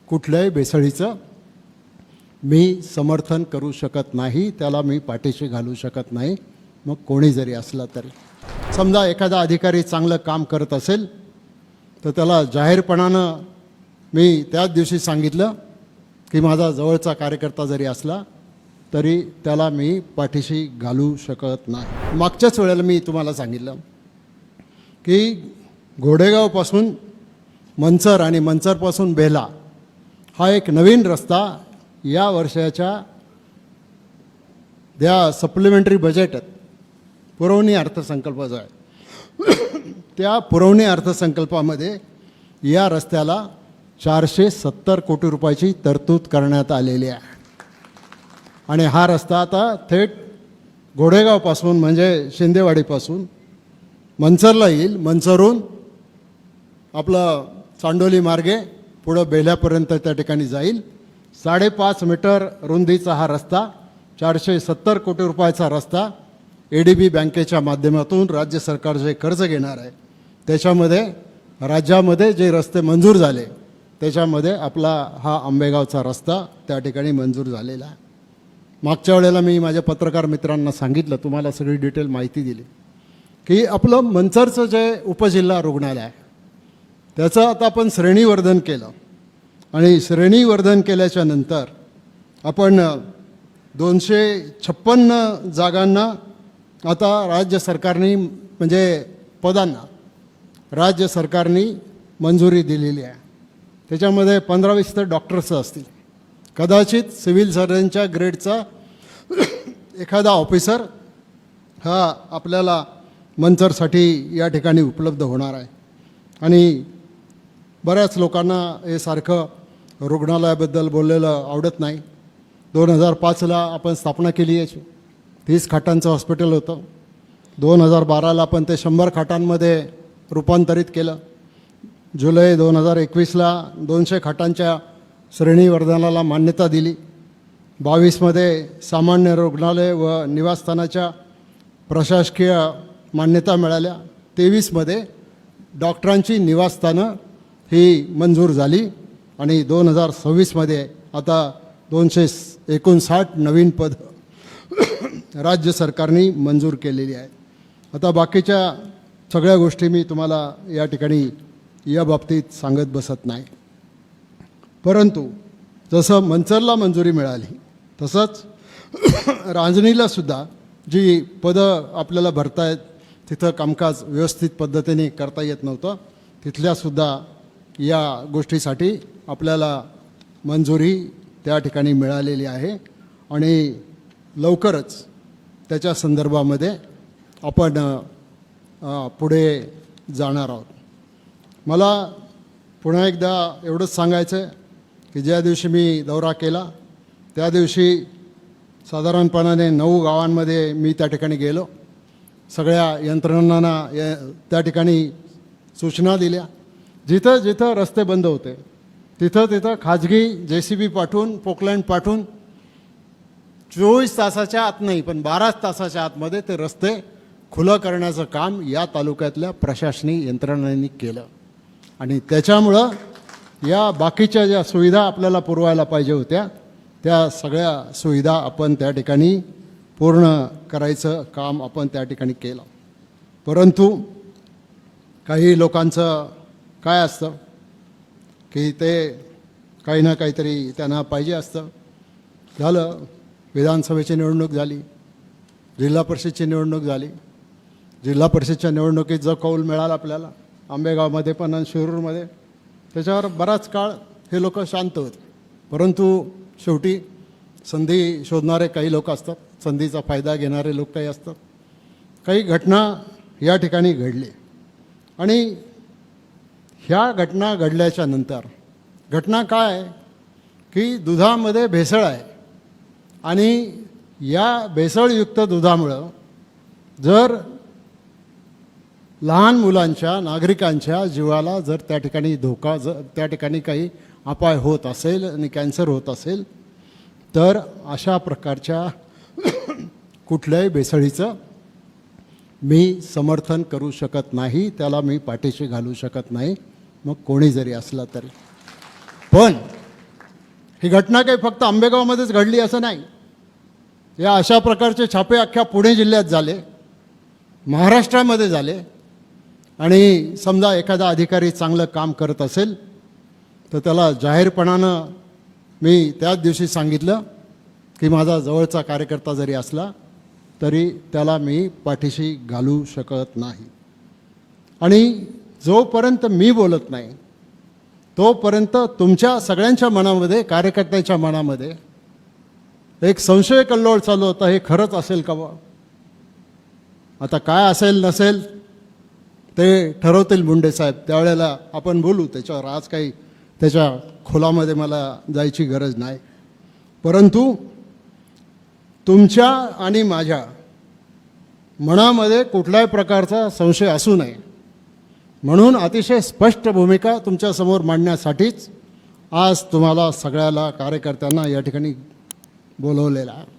कुठल्याही भेसळीचं मी समर्थन करू शकत नाही, त्याला मी पाठीशी घालू शकत नाही, मग कोणी जरी असला तरी. समजा एखादा अधिकारी चांगलं काम करत असेल तर त्याला जाहीरपणानं मी त्याच दिवशी सांगितलं की माझा जवळचा कार्यकर्ता जरी असला तरी त्याला मी पाठीशी घालू शकत नाही. मागच्याच वेळेला मी तुम्हाला सांगितलं की घोडेगावपासून मंचर आणि मंचरपासून बेला हा एक नवीन रस्ता या वर्षाच्या त्या सप्लिमेंटरी बजेट पुरवणी अर्थसंकल्प जो आहे त्या पुरवणी अर्थसंकल्पामध्ये या रस्त्याला 470 कोटी रुपयाची तरतूद करण्यात आलेली आहे. आणि हा रस्ता आता थेट घोडेगावपासून म्हणजे शिंदेवाडीपासून मंचरला येईल, मंचरून आपलं चांडोली मार्गे पुढं बेल्यापर्यंत त्या ठिकाणी जाईल. 5.5 मीटर रुंदीचा हा रस्ता, 470 कोटी रुपयाचा रस्ता ADB बँकेच्या माध्यमातून राज्य सरकार जे कर्ज घेणार आहे त्याच्यामध्ये राज्यामध्ये जे रस्ते मंजूर झाले त्याच्यामध्ये आपला हा आंबेगावचा रस्ता त्या ठिकाणी मंजूर झालेला आहे. मागच्या वेळेला मी माझ्या पत्रकार मित्रांना सांगितलं, तुम्हाला सगळी डिटेल माहिती दिली की आपलं मंचरचं जे उपजिल्हा रुग्णालय आहे त्याचं आता आपण श्रेणीवर्धन केलं आणि श्रेणीवर्धन केल्याच्या नंतर आपण 256 जागांना आता राज्य सरकारने म्हणजे पदांना राज्य सरकारने मंजुरी दिलेली आहे. त्याच्यामध्ये 15-20 तर डॉक्टर्स असतील, कदाचित सिव्हिल सर्जनच्या ग्रेडचा एखादा ऑफिसर हा आपल्याला मंचरसाठी या ठिकाणी उपलब्ध होणार आहे. आणि बऱ्याच लोकांना हे सारखं रुग्णालयाबद्दल बोललेलं आवडत नाही. 2005ला आपण स्थापना केली याची, 30 खाटांचं हॉस्पिटल होतं. 2012ला आपण ते 100 खाटांमध्ये रूपांतरित केलं. जुलै 2021ला 200 खाटांच्या श्रेणीवर्धनाला मान्यता दिली. 22मध्ये सामान्य रुग्णालय व निवासस्थानाच्या प्रशासकीय मान्यता मिळाल्या. 23मध्ये डॉक्टरांची निवासस्थानं ही मंजूर झाली आणि 2026मध्ये आता 259 नवीन पद राज्य सरकारने मंजूर केलेली आहे. आता बाकीच्या सगळ्या गोष्टी मी तुम्हाला या ठिकाणी या बाबतीत सांगत बसत नाही, परंतु जसं मंचरला मंजुरी मिळाली तसंच रांजणीलासुद्धा जी पदं आपल्याला भरतायत तिथं कामकाज व्यवस्थित पद्धतीने करता येत नव्हतं, तिथल्यासुद्धा या गोष्टीसाठी आपल्याला मंजुरी त्या ठिकाणी मिळालेली आहे आणि लवकरच त्याच्या संदर्भामध्ये आपण पुढे जाणार आहोत. मला पुन्हा एकदा एवढंच सांगायचं आहे की ज्या दिवशी मी दौरा केला त्या दिवशी साधारणपणाने 9 गावांमध्ये मी त्या ठिकाणी गेलो. सगळ्या यंत्रणांना त्या ठिकाणी सूचना दिल्या. जिथं जिथं रस्ते बंद होते तिथं खाजगी JCB पाठवून पोकलँड पाठवून 24 तासाच्या आत नाही पण 12 तासाच्या आतमध्ये ते रस्ते खुलं करण्याचं काम या तालुक्यातल्या प्रशासकीय यंत्रणांनी केलं. आणि त्याच्यामुळं या बाकीच्या ज्या सुविधा आपल्याला पुरवायला पाहिजे होत्या त्या सगळ्या सुविधा आपण त्या ठिकाणी पूर्ण करायचं काम आपण त्या ठिकाणी केलं. परंतु काही लोकांचं काय असतं की ते काही ना काहीतरी त्यांना पाहिजे असतं. झालं, विधानसभेची निवडणूक झाली, जिल्हा परिषदची निवडणूक झाली. जिल्हा परिषदच्या निवडणुकीत जो कौल मिळाला आपल्याला आंबेगावमध्ये पण आणि शिरूरमध्ये, त्याच्यावर बराच काळ हे लोक शांत होते. परंतु शेवटी संधी शोधणारे काही लोक असतात, संधीचा फायदा घेणारे लोक काही असतात. काही घटना या ठिकाणी घडली आणि ह्या घटना घडल्याच्या नंतर घटना काय की दुधामध्ये भेसळ आहे आणि या भेसळयुक्त दुधामुळं जर लहान मुलांच्या नागरिकांच्या जीवाला जर त्या ठिकाणी धोका त्या ठिकाणी काही अपाय होत असेल आणि कॅन्सर होत असेल तर अशा प्रकारच्या कुठल्याही भेसळीचं मी समर्थन करू शकत नाही, त्याला मी पाठीशी घालू शकत नाही, मग कोणी जरी असला तरी. पण ही घटना काही फक्त आंबेगावमध्येच घडली असं नाही. या अशा प्रकारचे छापे अख्ख्या पुणे जिल्ह्यात झाले, महाराष्ट्रामध्ये झाले. आणि समजा एखादा अधिकारी चांगलं काम करत असेल तर त्याला जाहीरपणानं मी त्याच दिवशी सांगितलं की माझा जवळचा कार्यकर्ता जरी असला तरी त्याला मी पाठीशी घालू शकत नाही. आणि जोपर्यंत मी बोलत नाही तोपर्यंत तुमच्या सगळ्यांच्या मनामध्ये, कार्यकर्त्याच्या मनामध्ये एक संशय कल्लोळ चालू होता, हे खरंच असेल का बा. आता काय असेल नसेल ते ठरवतील मुंडे साहेब, त्यावेळेला आपण बोलू त्याच्यावर. आज काही त्याच्या खोलामध्ये मला जायची गरज नाही. परंतु तुमच्या आणि माझ्या मनामध्ये कुठल्याही प्रकारचा संशय असू नये म्हणून अतिशय स्पष्ट भूमिका तुमच्यासमोर मांडण्यासाठीच आज तुम्हाला सगळ्याला कार्यकर्त्यांना या ठिकाणी बोलवलेला आहे.